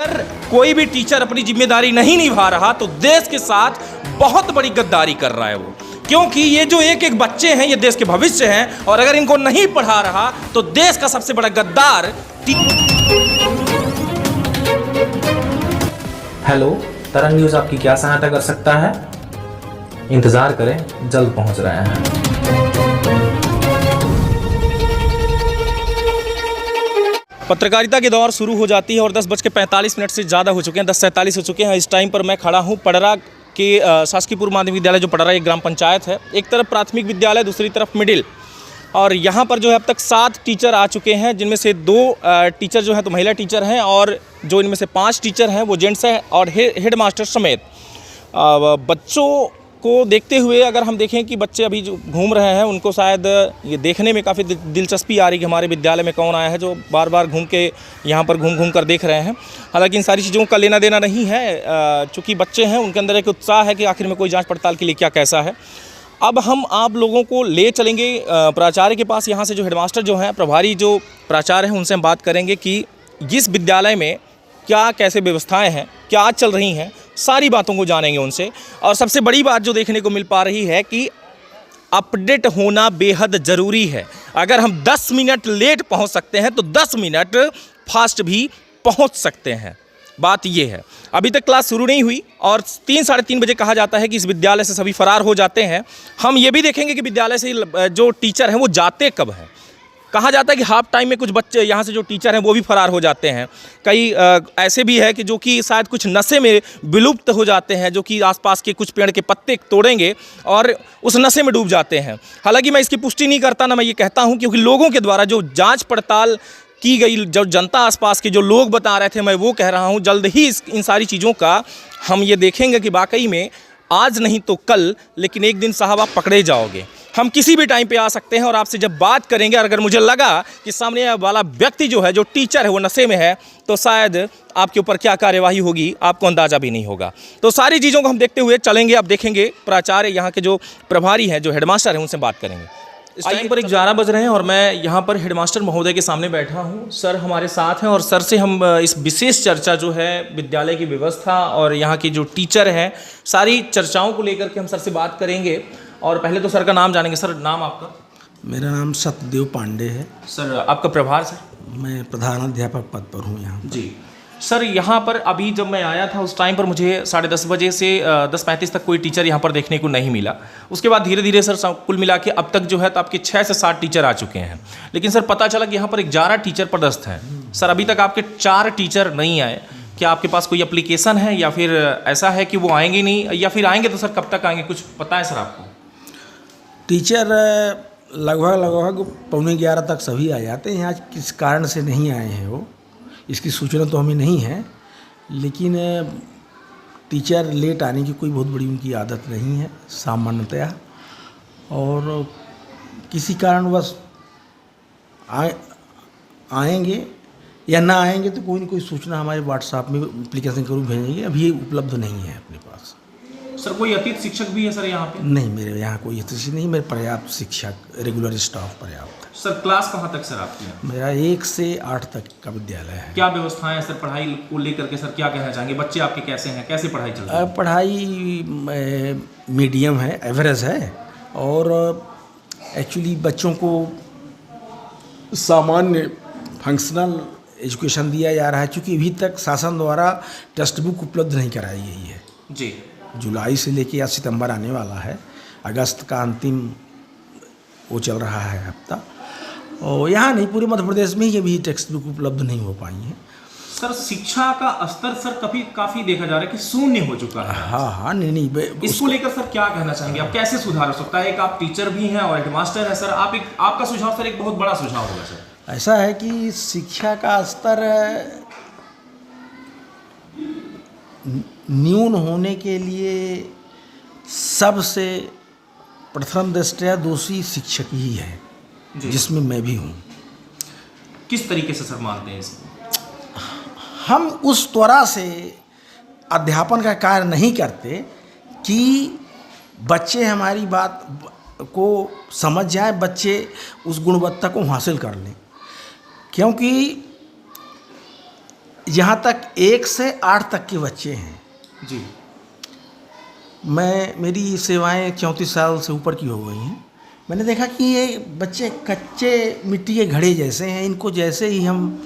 अगर कोई भी टीचर अपनी जिम्मेदारी नहीं निभा रहा तो देश के साथ बहुत बड़ी गद्दारी कर रहा है वो, क्योंकि ये जो एक एक बच्चे हैं ये देश के भविष्य हैं, और अगर इनको नहीं पढ़ा रहा तो देश का सबसे बड़ा गद्दार हेलो, तरंग न्यूज़ आपकी क्या सहायता कर सकता है? इंतज़ार करें, जल्द पहुंच रहे हैं। पत्रकारिता के दौर शुरू हो जाती है और 10:45 से ज़्यादा हो चुके हैं, 10:47 हो चुके हैं। इस टाइम पर मैं खड़ा हूँ पडरा के शासकीय पूर्व माध्यमिक विद्यालय जो पडरा एक ग्राम पंचायत है। एक तरफ प्राथमिक विद्यालय, दूसरी तरफ मिडिल, और यहाँ पर जो है अब तक 7 टीचर आ चुके हैं, जिनमें से 2 टीचर जो हैं तो महिला टीचर हैं, और जो इनमें से 5 टीचर हैं वो जेंट्स हैं, और हेड मास्टर समेत। बच्चों को देखते हुए अगर हम देखें कि बच्चे अभी जो घूम रहे हैं उनको शायद ये देखने में काफ़ी दिलचस्पी आ रही है कि हमारे विद्यालय में कौन आया है, जो बार बार घूम के यहाँ पर घूम कर देख रहे हैं। हालांकि इन सारी चीज़ों का लेना देना नहीं है, चूँकि बच्चे हैं उनके अंदर एक उत्साह है कि आखिर में कोई जांच पड़ताल के लिए क्या कैसा है। अब हम आप लोगों को ले चलेंगे प्राचार्य के पास। यहाँ से जो हेडमास्टर जो हैं, प्रभारी जो प्राचार्य हैं, उनसे हम बात करेंगे कि इस विद्यालय में क्या कैसे व्यवस्थाएं हैं, क्या चल रही हैं, सारी बातों को जानेंगे उनसे। और सबसे बड़ी बात जो देखने को मिल पा रही है कि अपडेट होना बेहद ज़रूरी है। अगर हम 10 मिनट लेट पहुंच सकते हैं तो 10 मिनट फास्ट भी पहुंच सकते हैं। बात ये है, अभी तक क्लास शुरू नहीं हुई और 3 साढ़े 3 बजे कहा जाता है कि इस विद्यालय से सभी फरार हो जाते हैं। हम ये भी देखेंगे कि विद्यालय से जो टीचर हैं वो जाते कब हैं। कहा जाता है कि हाफ टाइम में कुछ बच्चे यहाँ से जो टीचर हैं वो भी फरार हो जाते हैं। कई ऐसे भी है कि जो कि शायद कुछ नशे में विलुप्त हो जाते हैं, जो कि आसपास के कुछ पेड़ के पत्ते तोड़ेंगे और उस नशे में डूब जाते हैं। हालांकि मैं इसकी पुष्टि नहीं करता, ना मैं ये कहता हूँ, क्योंकि लोगों के द्वारा जो जांच पड़ताल की गई, जो जनता आसपास के जो लोग बता रहे थे, मैं वो कह रहा हूँ जल्द ही इन सारी चीज़ों का हम ये देखेंगे कि वाकई में आज नहीं तो कल, लेकिन एक दिन साहब आप पकड़े जाओगे। हम किसी भी टाइम पे आ सकते हैं और आपसे जब बात करेंगे, अगर मुझे लगा कि सामने वाला व्यक्ति जो है, जो टीचर है, वो नशे में है, तो शायद आपके ऊपर क्या कार्यवाही होगी आपको अंदाज़ा भी नहीं होगा। तो सारी चीज़ों को हम देखते हुए चलेंगे। अब देखेंगे प्राचार्य, यहाँ के जो प्रभारी हैं, जो हेडमास्टर हैं, उनसे बात करेंगे। इस टाइम पर 11 बज रहे हैं और मैं यहाँ पर हेडमास्टर महोदय के सामने बैठा हूँ। सर हमारे साथ हैं और सर से हम इस विशेष चर्चा जो है विद्यालय की व्यवस्था और यहाँ के जो टीचर हैं, सारी चर्चाओं को लेकर के हम सर से बात करेंगे। और पहले तो सर का नाम जानेंगे। सर, नाम आपका? मेरा नाम सत्यदेव पांडे है। सर, आपका प्रभार? सर, मैं प्रधानाध्यापक पद पर हूँ यहाँ पर। जी सर, यहाँ पर अभी जब मैं आया था उस टाइम पर मुझे 10:30 बजे से 10:35 तक कोई टीचर यहाँ पर देखने को नहीं मिला। उसके बाद धीरे धीरे सर कुल मिला के अब तक जो है तो आपके 6 से 7 टीचर आ चुके हैं। लेकिन सर पता चला कि यहाँ पर 11 टीचर पदस्थ हैं। सर, अभी तक आपके 4 टीचर नहीं आए। क्या आपके पास कोई एप्लीकेशन है या फिर ऐसा है कि वो आएंगे नहीं, या फिर आएंगे तो सर कब तक आएंगे, कुछ पता है सर आपको? टीचर लगभग 10:45 तक सभी आ जाते हैं। आज किस कारण से नहीं आए हैं वो, इसकी सूचना तो हमें नहीं है, लेकिन टीचर लेट आने की कोई बहुत बड़ी उनकी आदत नहीं है सामान्यतया। और किसी कारणवश आएंगे या ना आएंगे तो कोई न कोई सूचना हमारे व्हाट्सएप में एप्लीकेशन के रूप भेजेंगे। अभी ये उपलब्ध नहीं है अपने पास। सर, कोई अतिथि शिक्षक भी है सर यहाँ पे? नहीं, मेरे यहाँ कोई अतिथि नहीं, मेरे पर्याप्त शिक्षक, रेगुलर स्टाफ पर्याप्त है। सर, क्लास कहाँ तक सर आपकी? मेरा 1 से 8 तक का विद्यालय है। क्या व्यवस्थाएं हैं सर पढ़ाई को लेकर के? सर क्या कहना चाहेंगे, बच्चे आपके कैसे हैं, कैसे पढ़ाई चल रही है? पढ़ाई मीडियम है, एवरेज है, और एक्चुअली बच्चों को सामान्य फंक्शनल एजुकेशन दिया जा रहा है, क्योंकि अभी तक शासन द्वारा टेक्स्ट बुक उपलब्ध नहीं कराई गई है। जी, जुलाई से लेके या सितंबर आने वाला है, अगस्त का अंतिम वो चल रहा है हफ्ता, और यहाँ नहीं पूरे मध्य प्रदेश में ही अभी टेक्स्ट बुक उपलब्ध नहीं हो पाई हैं। सर शिक्षा का स्तर सर काफ़ी देखा जा रहा है कि शून्य हो चुका है। हाँ, नहीं इसको लेकर सर क्या कहना चाहेंगे आप, कैसे सुधार हो सकता है? एक आप टीचर भी हैं और हेडमास्टर हैं सर, आपका सुझाव सर एक बहुत बड़ा सुझाव होगा सर। ऐसा है कि शिक्षा का स्तर न्यून होने के लिए सबसे प्रथम दृष्टया दोषी शिक्षक ही है, जिसमें मैं भी हूँ। किस तरीके से सर मानते हैं इसको? हम उस त्वरा से अध्यापन का कार्य नहीं करते कि बच्चे हमारी बात को समझ जाएं, बच्चे उस गुणवत्ता को हासिल कर लें। क्योंकि यहाँ तक 1 से 8 तक के बच्चे हैं। जी। मेरी सेवाएं 34 साल से ऊपर की हो गई हैं। मैंने देखा कि ये बच्चे कच्चे मिट्टी के घड़े जैसे हैं, इनको जैसे ही हम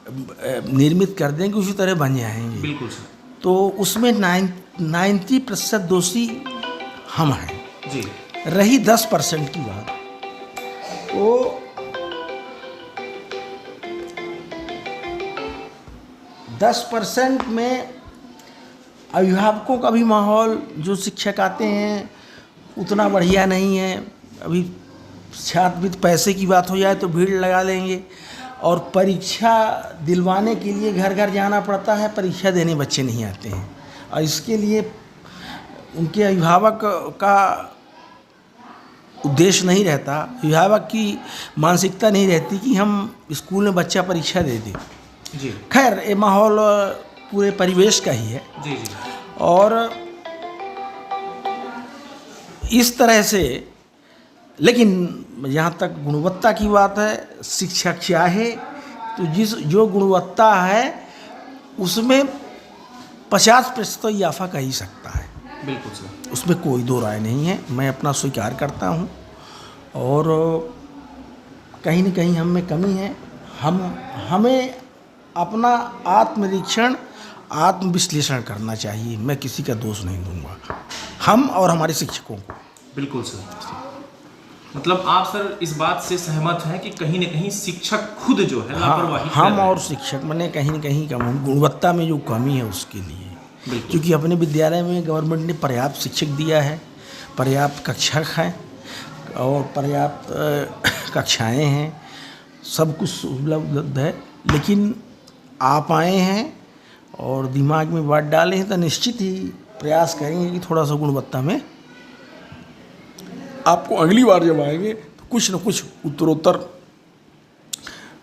निर्मित कर देंगे उसी तरह बन जाएंगे। बिल्कुल सर। तो उसमें 90% दोषी हम हैं। जी। रही 10% की बात, तो 10% में अभिभावकों का भी माहौल, जो शिक्षक आते हैं उतना बढ़िया नहीं है। अभी छात्रवृत्ति पैसे की बात हो जाए तो भीड़ लगा लेंगे, और परीक्षा दिलवाने के लिए घर घर जाना पड़ता है, परीक्षा देने बच्चे नहीं आते हैं। और इसके लिए उनके अभिभावक का उद्देश्य नहीं रहता, अभिभावक की मानसिकता नहीं रहती कि हम स्कूल में बच्चा परीक्षा दे दें। जी। खैर, ये माहौल पूरे परिवेश का ही है। जी जी। और इस तरह से, लेकिन जहाँ तक गुणवत्ता की बात है, शिक्षक चाहे तो जो गुणवत्ता है उसमें 50% तो इजाफा कर ही सकता है। बिल्कुल सर। उसमें कोई दो राय नहीं है, मैं अपना स्वीकार करता हूँ। और कहीं न कहीं हम में कमी है। हमें अपना आत्मनिरीक्षण, आत्मविश्लेषण करना चाहिए। मैं किसी का दोष नहीं दूंगा, हम और हमारे शिक्षकों को। बिल्कुल सर। मतलब आप सर इस बात से सहमत हैं कि कहीं न कहीं शिक्षक खुद जो है लापरवाही कर हम रहे हैं। और शिक्षक मैंने कहीं न कहीं गुणवत्ता में जो कमी है उसके लिए, बिल्कुल। क्योंकि अपने विद्यालय में गवर्नमेंट ने पर्याप्त शिक्षक दिया है, पर्याप्त कक्षक हैं और पर्याप्त कक्षाएं हैं, सब कुछ उपलब्ध है। लेकिन आप आए हैं और दिमाग में बात डाले हैं तो निश्चित ही प्रयास करेंगे कि थोड़ा सा गुणवत्ता में आपको अगली बार जब आएंगे तो कुछ न कुछ उत्तरोत्तर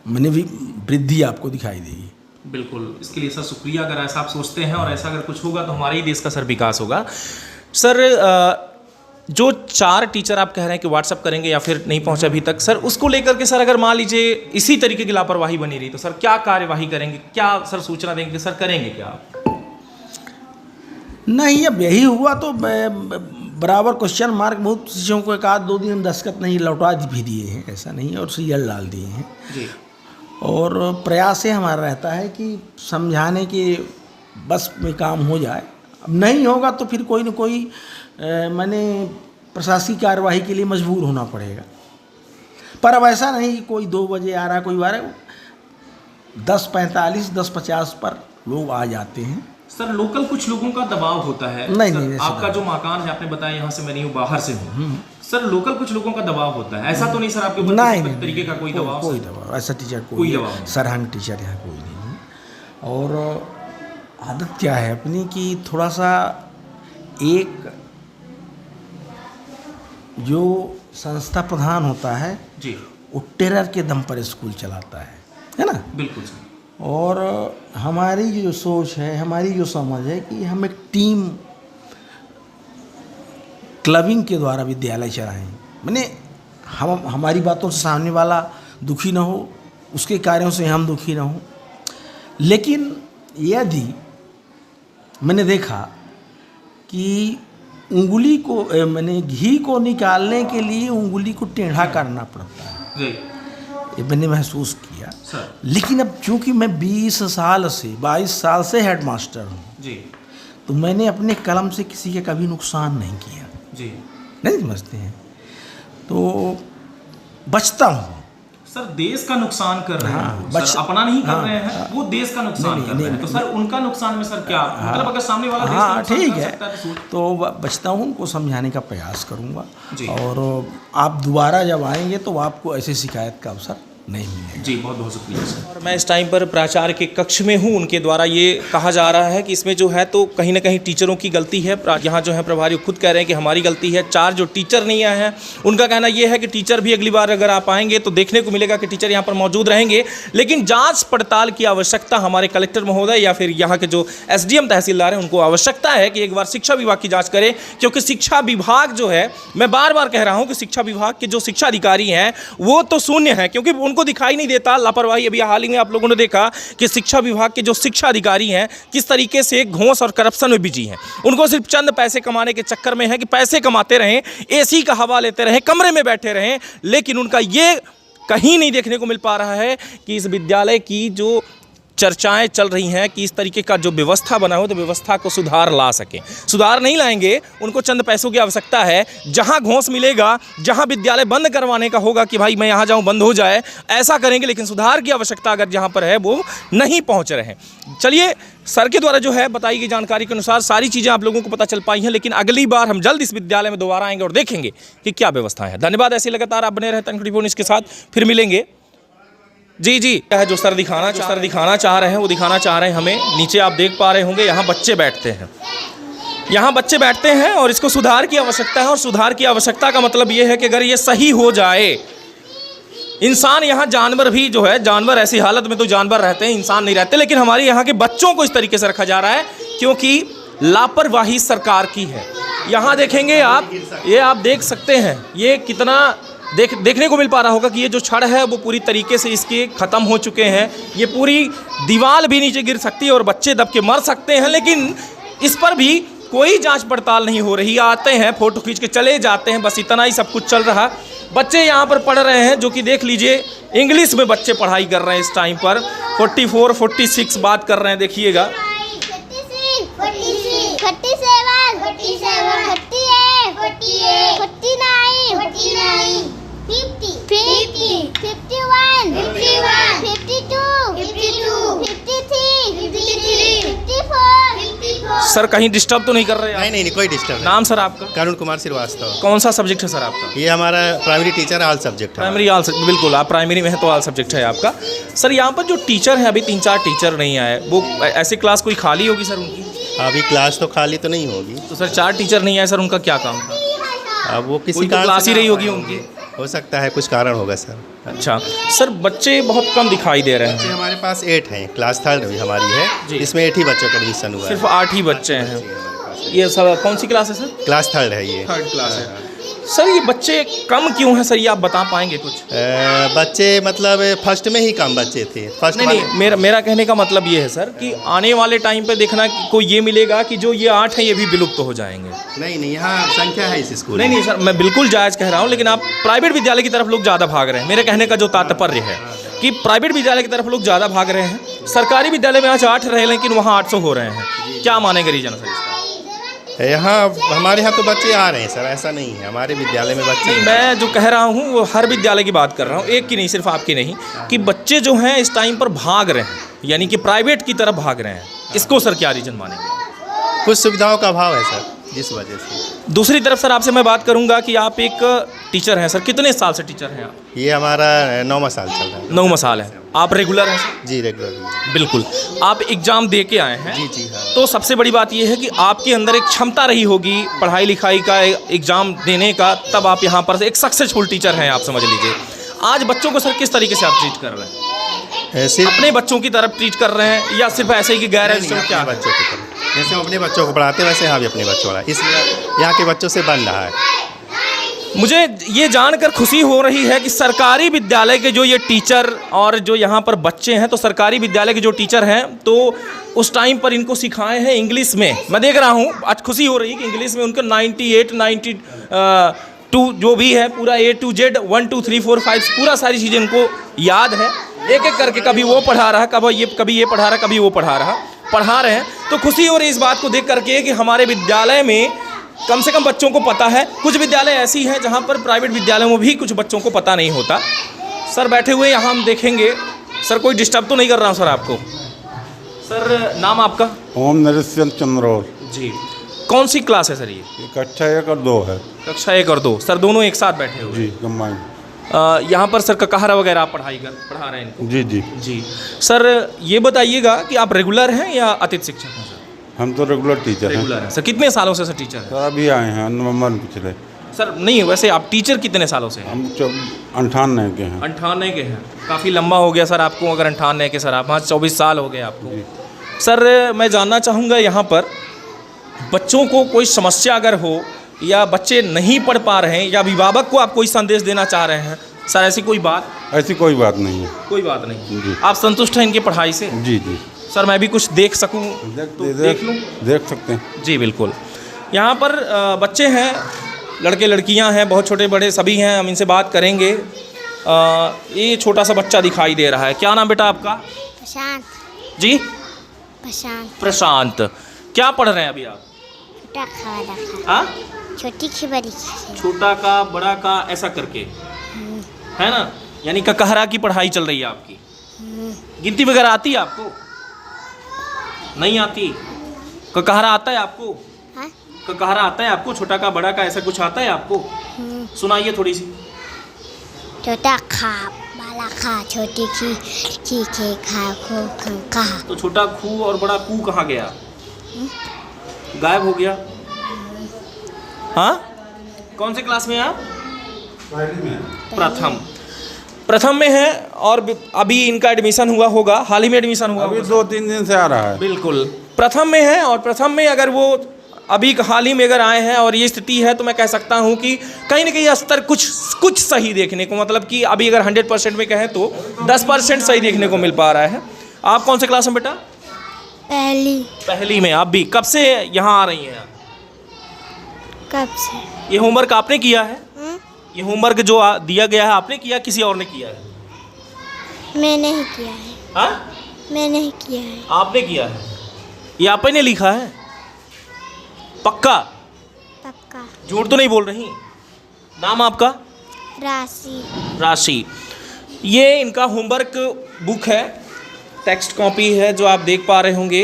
मैंने भी वृद्धि आपको दिखाई देगी। बिल्कुल, इसके लिए सर शुक्रिया। अगर ऐसा आप सोचते हैं और ऐसा अगर कुछ होगा तो हमारे ही देश का सर विकास होगा। सर जो 4 टीचर आप कह रहे हैं कि व्हाट्सअप करेंगे या फिर नहीं पहुंचे अभी तक, सर उसको लेकर के सर अगर मान लीजिए इसी तरीके की लापरवाही बनी रही तो सर क्या कार्यवाही करेंगे, क्या सर सूचना देंगे, सर करेंगे क्या आप? नहीं, अब यही हुआ तो बराबर क्वेश्चन मार्क बहुत चीज़ों को 1-2 दिन दस्तखत नहीं लौटा भी दिए हैं, ऐसा नहीं, और सीरियल डाल दिए हैं जी। और प्रयास ये हमारा रहता है कि समझाने के बस में काम हो जाए। अब नहीं होगा तो फिर कोई न कोई मैंने प्रशासनिक कार्यवाही के लिए मजबूर होना पड़ेगा। पर अब ऐसा नहीं कि कोई 2 बजे आ रहा, कोई 10:45, 10:50 पर लोग आ जाते हैं। सर लोकल कुछ लोगों का दबाव होता है। नहीं, आपका जो मकान है आपने बताया यहाँ से मैं नहीं हूँ, बाहर से हूँ। सर लोकल कुछ लोगों का दबाव होता है, ऐसा तो नहीं सर आपके ऊपर किसी तरीके का कोई दबाव? कोई दबाव, ऐसा टीचर कोई दबाव नहीं। सरहंग टीचर यहाँ कोई नहीं है। और आदत क्या है अपनी कि थोड़ा सा एक जो संस्था प्रधान होता है जी, वो टेरर के दम पर स्कूल चलाता है ना। बिल्कुल सर। और हमारी जो सोच है, हमारी जो समझ है कि हम एक टीम क्लबिंग के द्वारा विद्यालय चलाएं। माने हमारी बातों से सामने वाला दुखी ना हो, उसके कार्यों से हम दुखी ना हो। लेकिन यदि मैंने देखा कि उंगली को मैंने घी को निकालने के लिए उंगली को टेढ़ा करना पड़ता है, जी, ये मैंने महसूस किया सर। लेकिन अब चूंकि मैं 22 साल से हेडमास्टर हूँ, जी तो मैंने अपने कलम से किसी का कभी नुकसान नहीं किया। जी, नहीं समझते हैं, तो बचता हूँ। सर देश का नुकसान कर रहे हैं हाँ, सर, अपना नहीं कर रहे हैं, वो देश का नुकसान कर रहे हैं। तो सर उनका नुकसान में सर क्या मतलब, अगर सामने वाला देश का नुकसान ठीक कर है, सकता है तो बचता हूँ, उनको समझाने का प्रयास करूँगा। जी। और आप दोबारा जब आएंगे तो आपको ऐसी शिकायत का अवसर नहीं मिलेगा। जी, बहुत बहुत शुक्रिया सर। और मैं इस टाइम पर प्राचार्य के कक्ष में हूँ, उनके द्वारा ये कहा जा रहा है कि इसमें जो है तो कहीं ना कहीं टीचरों की गलती है। यहाँ जो है प्रभारी खुद कह रहे हैं कि हमारी गलती है। 4 जो टीचर नहीं आए हैं उनका कहना ये है कि टीचर भी अगली बार अगर आप आएंगे तो देखने को मिलेगा कि टीचर यहाँ पर मौजूद रहेंगे। लेकिन जाँच पड़ताल की आवश्यकता हमारे कलेक्टर महोदय या फिर यहाँ के जो SDM तहसीलदार हैं उनको आवश्यकता है कि एक बार शिक्षा विभाग की जाँच करें, क्योंकि शिक्षा विभाग जो है, मैं बार बार कह रहा हूँ कि शिक्षा विभाग के जो शिक्षा अधिकारी हैं वो तो शून्य हैं, क्योंकि उनको दिखाई नहीं देता लापरवाही। अभी हाल ही में आप लोगों ने देखा कि शिक्षा विभाग के जो शिक्षा अधिकारी हैं किस तरीके से घूस और करप्शन में बिजी हैं। उनको सिर्फ चंद पैसे कमाने के चक्कर में है कि पैसे कमाते रहें, एसी का हवा लेते रहें, कमरे में बैठे रहें, लेकिन उनका ये कहीं नहीं देखने को मिल पा रहा है कि इस विद्यालय की जो चर्चाएं चल रही हैं कि इस तरीके का जो व्यवस्था बना हो तो व्यवस्था को सुधार ला सकें। सुधार नहीं लाएंगे, उनको चंद पैसों की आवश्यकता है। जहां घूस मिलेगा, जहां विद्यालय बंद करवाने का होगा कि भाई मैं यहां जाऊं बंद हो जाए, ऐसा करेंगे, लेकिन सुधार की आवश्यकता अगर जहां पर है वो नहीं पहुंच रहे हैं। चलिए, सर के द्वारा जो है बताई गई जानकारी के अनुसार सारी चीज़ें आप लोगों को पता चल पाई हैं, लेकिन अगली बार हम जल्द इस विद्यालय में दोबारा आएंगे और देखेंगे कि क्या व्यवस्था है। धन्यवाद, ऐसे लगातार आप बने रहे तनिक रिपोर्ट इसके साथ, फिर मिलेंगे। जी क्या है जो सर दिखाना चाह रहे हैं वो दिखाना चाह रहे हैं हमें। नीचे आप देख पा रहे होंगे यहाँ बच्चे बैठते हैं, यहाँ बच्चे बैठते हैं और इसको सुधार की आवश्यकता है। और सुधार की आवश्यकता का मतलब ये है कि अगर ये सही हो जाए, इंसान यहाँ जानवर भी जो है, जानवर ऐसी हालत में तो जानवर रहते हैं, इंसान नहीं रहते, लेकिन हमारे यहाँ के बच्चों को इस तरीके से रखा जा रहा है क्योंकि लापरवाही सरकार की है। यहाँ देखेंगे आप, ये आप देख सकते हैं ये कितना देखने को मिल पा रहा होगा कि ये जो छड़ है वो पूरी तरीके से इसके ख़त्म हो चुके हैं। ये पूरी दीवार भी नीचे गिर सकती है और बच्चे दब के मर सकते हैं, लेकिन इस पर भी कोई जांच पड़ताल नहीं हो रही। आते हैं, फ़ोटो खींच के चले जाते हैं, बस इतना ही सब कुछ चल रहा। बच्चे यहाँ पर पढ़ रहे हैं, जो कि देख लीजिए इंग्लिश में बच्चे पढ़ाई कर रहे हैं इस टाइम पर। 44, 46 बात कर रहे हैं, देखिएगा। 54 सर कहीं डिस्टर्ब तो नहीं कर रहे? नहीं, कोई डिस्टर्ब नहीं। नाम सर आपका? करुण कुमार श्रीवास्तव। कौन सा सब्जेक्ट है सर आपका? ये हमारा प्राइमरी टीचर ऑल सब्जेक्ट है। प्राइमरी ऑल, बिल्कुल, आप प्राइमरी में हैं तो ऑल सब्जेक्ट है आपका। सर यहाँ पर जो टीचर हैं, अभी 3-4 टीचर नहीं आए, वो ऐसी क्लास कोई खाली होगी सर उनकी? अभी क्लास तो खाली तो नहीं होगी। तो सर 4 टीचर नहीं आए सर, उनका क्या काम था? अब वो किसी तो क्लास ही रही होगी उनकी, हो सकता है कुछ कारण होगा सर। अच्छा सर, बच्चे बहुत कम दिखाई दे रहे हैं। हमारे पास 8 हैं, क्लास 3 भी हमारी है, इसमें 8 ही बच्चों का एडमिशन हुआ है। सिर्फ 8 ही बच्चे हैं। ये सब कौन सी क्लास है सर? क्लास 3 है ये। 3rd क्लास है सर। ये बच्चे कम क्यों हैं सर, ये आप बता पाएंगे कुछ? बच्चे मतलब फर्स्ट में ही कम बच्चे थे। फर्स्ट नहीं, मेरा कहने का मतलब ये है सर कि आने वाले टाइम पे देखना को ये मिलेगा कि जो ये 8 हैं ये भी विलुप्त हो जाएंगे। नहीं, यहाँ संख्या है इस स्कूल। नहीं सर, मैं बिल्कुल जायज़ कह रहा हूँ, लेकिन आप प्राइवेट विद्यालय की तरफ लोग ज़्यादा भाग रहे हैं। मेरे कहने का जो तात्पर्य है कि प्राइवेट विद्यालय की तरफ लोग ज़्यादा भाग रहे हैं। सरकारी विद्यालय में आज 8 रहे, लेकिन वहाँ 800 हो रहे हैं। क्या मानेंगे रीजन सर इसका? यहाँ हमारे यहाँ तो बच्चे आ रहे हैं सर, ऐसा नहीं है हमारे विद्यालय में बच्चे। नहीं, मैं जो कह रहा हूँ वो हर विद्यालय की बात कर रहा हूँ, एक की नहीं, सिर्फ आपकी नहीं, कि बच्चे जो हैं इस टाइम पर भाग रहे हैं, यानी कि प्राइवेट की तरफ भाग रहे हैं। इसको सर क्या रीजन मानेंगे? कुछ सुविधाओं का अभाव है सर, जिस वजह से। दूसरी तरफ सर आपसे मैं बात करूंगा कि आप एक टीचर हैं सर, कितने साल से टीचर हैं आप? ये हमारा 9वां साल चल रहा है। 9वां साल है। आप रेगुलर हैं सर? जी रेगुलर। बिल्कुल। आप एग्ज़ाम दे के आए हैं? जी हाँ। तो सबसे बड़ी बात यह है कि आपके अंदर एक क्षमता रही होगी पढ़ाई लिखाई का, एग्ज़ाम देने का, तब आप यहाँ पर एक सक्सेसफुल टीचर हैं, आप समझ लीजिए। आज बच्चों को सर किस तरीके से आप ट्रीट कर रहे हैं? सिर्फ अपने बच्चों की तरफ ट्रीट कर रहे हैं या सिर्फ ऐसे ही कि गैर क्या? बच्चों की तरफ, जैसे हम अपने बच्चों को पढ़ाते हैं वैसे यहाँ भी अपने बच्चों पढ़ा, इसलिए यहाँ के बच्चों से बन रहा है। मुझे ये जानकर खुशी हो रही है कि सरकारी विद्यालय के जो ये टीचर और जो यहाँ पर बच्चे हैं, तो सरकारी विद्यालय के जो टीचर हैं तो उस टाइम पर इनको सिखाए हैं इंग्लिश में। मैं देख रहा हूँ, आज खुशी हो रही है कि इंग्लिश में उनको 98, 92 जो भी है पूरा A to Z 1 2 3 4 5 पूरा सारी चीज़ें इनको याद है। एक एक करके कभी वो पढ़ा रहा, कभी ये पढ़ा रहा, कभी वो पढ़ा रहे हैं। तो खुशी हो रही इस बात को देख करके कि हमारे विद्यालय में कम से कम बच्चों को पता है। कुछ विद्यालय ऐसी हैं जहाँ पर प्राइवेट विद्यालयों में भी कुछ बच्चों को पता नहीं होता। सर बैठे हुए यहाँ हम देखेंगे। सर कोई डिस्टर्ब तो नहीं कर रहा हूँ सर आपको? सर नाम आपका? ओम नरेश चंद्रोल जी। कौन सी क्लास है सर ये? कक्षा 1 और 2 है। कक्षा 1 और 2 सर दोनों एक साथ बैठे हुए? जी कंबाइन। यहाँ पर सर ककाहारा वगैरह आप पढ़ा रहे हैं इनको? जी। सर ये बताइएगा कि आप रेगुलर हैं या अतिथि शिक्षक हैं सर? हम तो रेगुलर टीचर हैं। रेगुलर हैं सर। कितने सालों से सर टीचर हैं? सर अभी आए हैं नवंबर में पिछले। सर नहीं, वैसे आप टीचर कितने सालों से हैं? हम 98 के हैं। 98 के हैं। काफ़ी लंबा हो गया सर आपको, अगर 98 के सर आप, हाँ 24 साल हो गए आपको। सर मैं जानना चाहूँगा यहाँ पर बच्चों को कोई समस्या अगर हो या बच्चे नहीं पढ़ पा रहे हैं या अभिभावक को आप कोई संदेश देना चाह रहे हैं सर ऐसी कोई बात? ऐसी कोई बात नहीं है। कोई बात नहीं। जी। आप संतुष्ट हैं इनकी पढ़ाई से? जी जी। सर मैं भी कुछ देख सकूं तो देख लूं? देख सकते हैं। जी बिल्कुल। यहाँ पर बच्चे हैं, लड़के लड़कियाँ हैं, बहुत छोटे बड़े सभी हैं, हम इनसे बात करेंगे। ये छोटा सा बच्चा दिखाई दे रहा है, क्या नाम बेटा आपका? प्रशांत। जी प्रशांत। प्रशांत। क्या पढ़ रहे हैं अभी आप? छोटा खा बड़ा खा। हाँ, छोटी की बड़ी की। छोटा का बड़ा का ऐसा करके, है ना? यानी ककहरा की पढ़ाई चल रही है आपकी। गिनती वगैरह आती है आपको? नहीं आती। ककहरा आता है आपको? हाँ? ककहरा आता है आपको? छोटा का बड़ा का ऐसा कुछ आता है आपको? सुनाइए थोड़ी सी। छोटा खा बड़ा खा, छोटी की खे खा खो खा। तो छोटा खू और बड़ा कू कहाँ गया? गायब हो गया। हाँ, कौन से क्लास में हैं आप? प्रथम में है। और अभी इनका एडमिशन हुआ होगा, हाल ही में एडमिशन हुआ अभी होगा। 2-3 दिन से आ रहा है। बिल्कुल, प्रथम में है। और प्रथम में अगर वो अभी हाल ही में अगर आए हैं और ये स्थिति है, तो मैं कह सकता हूँ कि कहीं ना कहीं स्तर कुछ सही देखने को, मतलब कि अभी अगर 100% में कहें तो 10% सही देखने को मिल पा रहा है। आप कौन से क्लास में बेटा? पहली में। आप भी कब से यहाँ आ रही हैं आप? कब से? ये होमवर्क आपने किया है? ये होमवर्क जो दिया गया है आपने किया, किसी और ने किया है? मैं नहीं किया है। हाँ, मैं नहीं किया है। आपने किया है। ये आपने लिखा है? पक्का? पक्का। झूठ तो नहीं बोल रही? नाम आपका? राशि। ये इनका होमवर्क बुक है, टेक्स्ट कॉपी है जो आप देख पा रहे होंगे।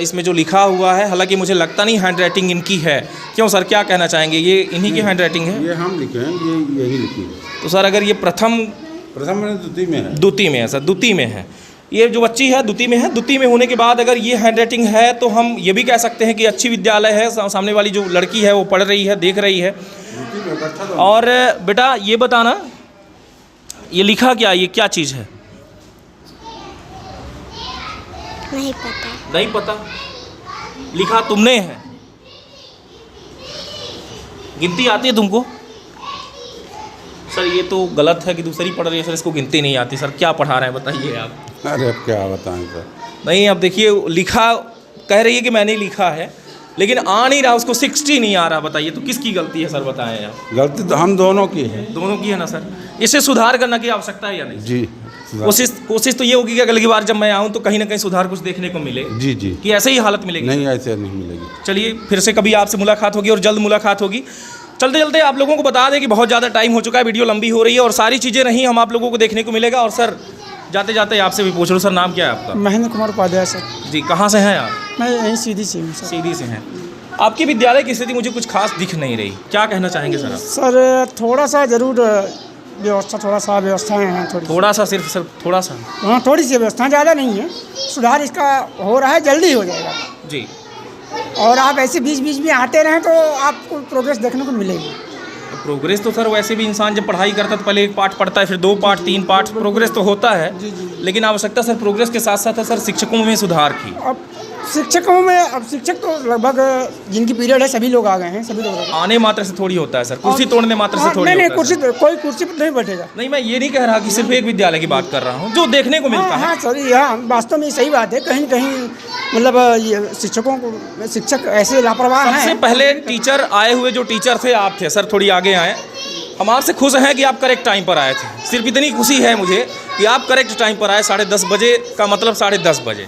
इसमें जो लिखा हुआ है, हालांकि मुझे लगता नहीं हैंड राइटिंग इनकी है। क्यों सर, क्या कहना चाहेंगे? ये इन्हीं की हैंड राइटिंग है? ये हम लिखे हैं, ये यही लिखी है। तो सर अगर ये प्रथम में द्वितीय में है। द्वितीय में है सर, द्वितीय में है। ये जो बच्ची है द्वितीय में है। द्वितीय में होने के बाद अगर ये हैंड राइटिंग है तो हम ये भी कह सकते हैं कि अच्छी विद्यालय है। सामने वाली जो लड़की है वो पढ़ रही है, देख रही है। और बेटा ये बताना, ये लिखा क्या, ये क्या चीज़ है? नहीं पता। नहीं पता? लिखा तुमने है? गिनती आती है तुमको? सर ये तो गलत है कि दूसरी पढ़ रही है सर, इसको गिनती नहीं आती। सर क्या पढ़ा रहे हैं बताइए आप? अरे अब क्या बताएं सर। नहीं, अब देखिए लिखा कह रही है कि मैंने लिखा है, लेकिन आ नहीं रहा, उसको 60 नहीं आ रहा। बताइए तो किसकी गलती है सर, बताएं आप। गलती तो हम दोनों की है। दोनों की है ना सर? इसे सुधार करने की आवश्यकता है या नहीं? जी। कोशिश तो ये होगी कि अगली बार जब मैं आऊँ तो कहीं ना कहीं सुधार कुछ देखने को मिले। जी जी। कि ऐसे ही हालत मिलेगी? नहीं, ऐसे नहीं मिलेगी। चलिए फिर से कभी आपसे मुलाकात होगी और जल्द मुलाकात होगी। चलते चलते आप लोगों को बता दें कि बहुत ज़्यादा टाइम हो चुका है, वीडियो लंबी हो रही है और सारी चीज़ें नहीं हम आप लोगों को देखने को मिलेगा। और सर जाते जाते आपसे भी पूछ लो, सर नाम क्या है आपका? महेंद्र कुमार उपाध्याय सर। जी, कहाँ से हैं आप? मैं यहीं सीधी से हूँ सर। सीधी से हैं। आपकी विद्यालय की स्थिति मुझे कुछ खास दिख नहीं रही, क्या कहना चाहेंगे सर आप? सर थोड़ा सा ज़रूर व्यवस्थाएं हैं थोड़ा सा, सिर्फ थोड़ा सा? हाँ, थोड़ी सी व्यवस्था, ज़्यादा नहीं है। सुधार इसका हो रहा है, जल्दी हो जाएगा जी। और आप ऐसे बीच बीच में आते रहें तो आपको प्रोग्रेस देखने को मिलेगी। प्रोग्रेस तो सर वैसे भी इंसान जब पढ़ाई करता है तो पहले 1 पाठ पढ़ता है, फिर 2 पाठ 3 पाठ, प्रोग्रेस तो होता है। लेकिन आवश्यकता सर प्रोग्रेस के साथ साथ है सर शिक्षकों में सुधार की। अब शिक्षकों में, अब शिक्षक तो लगभग जिनकी पीरियड है सभी लोग आ गए हैं, सभी लोग आने मात्र से थोड़ी होता है सर, कुर्सी तोड़ने मात्र से थोड़ी नहीं, होता है। कोई कुर्सी पर नहीं बैठेगा। नहीं, मैं ये नहीं कह रहा कि सिर्फ एक विद्यालय की बात कर रहा हूँ, जो देखने को मिलता है। हाँ सर, हाँ वास्तव में सही बात है। कहीं कहीं मतलब ये शिक्षकों को, शिक्षक ऐसे लापरवाह हैं। सबसे पहले टीचर आए हुए जो टीचर थे आप थे सर, थोड़ी आगे आए। हम आपसे खुश हैं कि आप करेक्ट टाइम पर आए थे। सिर्फ इतनी खुशी है मुझे कि आप करेक्ट टाइम पर आए। 10:30 बजे का मतलब 10:30 बजे,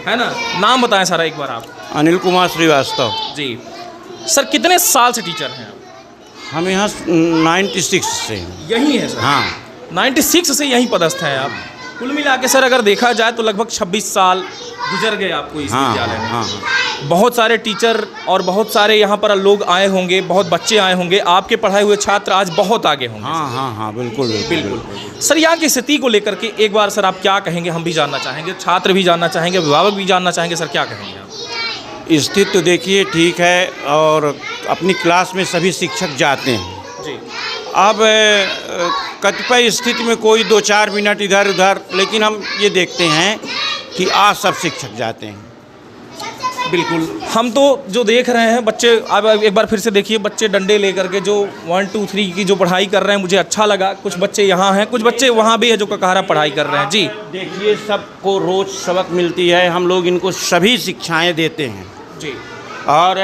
है ना? नाम बताएं सारा एक बार आप। अनिल कुमार श्रीवास्तव जी। सर कितने साल से टीचर हैं आप? हम यहाँ 96 से हैं। यही है सर? हाँ, 96 से यहीं पदस्थ हैं आप। कुल मिला के सर अगर देखा जाए तो लगभग 26 साल गुजर गए आपको इस विद्यालय में। हाँ। बहुत सारे टीचर और बहुत सारे यहाँ पर लोग आए होंगे, बहुत बच्चे आए होंगे। आपके पढ़ाए हुए छात्र आज बहुत आगे होंगे। हाँ, बिल्कुल। सर यहाँ की स्थिति को लेकर के एक बार सर आप क्या कहेंगे? हम भी जानना चाहेंगे, छात्र भी जानना चाहेंगे, अभिभावक भी जानना चाहेंगे। सर क्या कहेंगे आप? स्थिति तो देखिए ठीक है और अपनी क्लास में सभी शिक्षक जाते हैं जी। अब कतिपय स्थिति में कोई 2-4 मिनट इधर उधर, लेकिन हम ये देखते हैं कि आज सब शिक्षक जाते हैं। बिल्कुल। हम तो जो देख रहे हैं बच्चे, अब एक बार फिर से देखिए, बच्चे डंडे लेकर के जो 1 2 3 की जो पढ़ाई कर रहे हैं, मुझे अच्छा लगा। कुछ बच्चे यहाँ हैं, कुछ बच्चे वहाँ भी है जो ककारा पढ़ाई कर रहे हैं। जी देखिए, सबको रोज़ सबक मिलती है, हम लोग इनको सभी शिक्षाएं देते हैं जी। और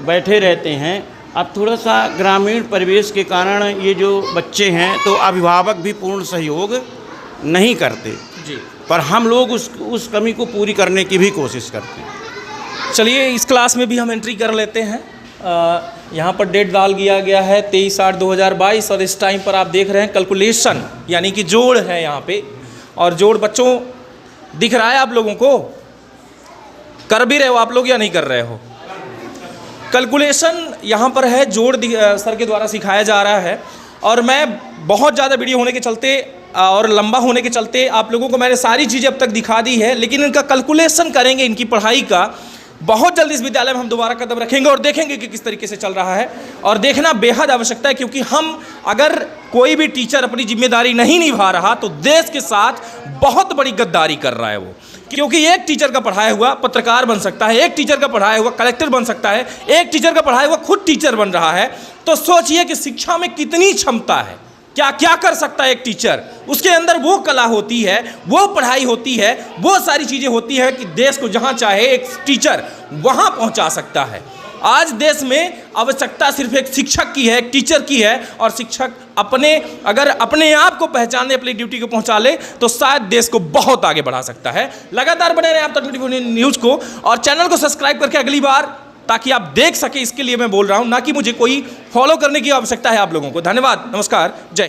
बैठे रहते हैं। अब थोड़ा सा ग्रामीण परिवेश के कारण ये जो बच्चे हैं तो अभिभावक भी पूर्ण सहयोग नहीं करते जी। पर हम लोग उस कमी को पूरी करने की भी कोशिश करते हैं। चलिए, इस क्लास में भी हम एंट्री कर लेते हैं। यहाँ पर डेट डाल दिया गया है 23/8/2022 और इस टाइम पर आप देख रहे हैं कैलकुलेशन यानी कि जोड़ है यहाँ पे। और जोड़ बच्चों दिख रहा है आप लोगों को? कर भी रहे हो आप लोग या नहीं कर रहे हो? कैलकुलेशन यहाँ पर है, जोड़ सर के द्वारा सिखाया जा रहा है। और मैं बहुत ज़्यादा वीडियो होने के चलते और लंबा होने के चलते आप लोगों को मैंने सारी चीज़ें अब तक दिखा दी है, लेकिन इनका कैलकुलेशन करेंगे, इनकी पढ़ाई का बहुत जल्द इस विद्यालय में हम दोबारा कदम रखेंगे और देखेंगे कि किस तरीके से चल रहा है। और देखना बेहद आवश्यकता है, क्योंकि हम अगर कोई भी टीचर अपनी जिम्मेदारी नहीं निभा रहा तो देश के साथ बहुत बड़ी गद्दारी कर रहा है वो। क्योंकि एक टीचर का पढ़ाया हुआ पत्रकार बन सकता है, एक टीचर का पढ़ाया हुआ कलेक्टर बन सकता है, एक टीचर का पढ़ाया हुआ खुद टीचर बन रहा है। तो सोचिए कि शिक्षा में कितनी क्षमता है, क्या क्या कर सकता है एक टीचर। उसके अंदर वो कला होती है, वो पढ़ाई होती है, वो सारी चीज़ें होती है कि देश को जहाँ चाहे एक टीचर वहाँ पहुँचा सकता है। आज देश में आवश्यकता सिर्फ एक शिक्षक की है, एक टीचर की है। और शिक्षक अगर अपने आप को पहचाने, अपनी ड्यूटी को पहुंचा ले तो शायद देश को बहुत आगे बढ़ा सकता है। लगातार बने रहें आप तक 24 न्यूज़ को और चैनल को सब्सक्राइब करके अगली बार, ताकि आप देख सके, इसके लिए मैं बोल रहा हूं, ना कि मुझे कोई फॉलो करने की आवश्यकता है आप लोगों को। धन्यवाद, नमस्कार, जय।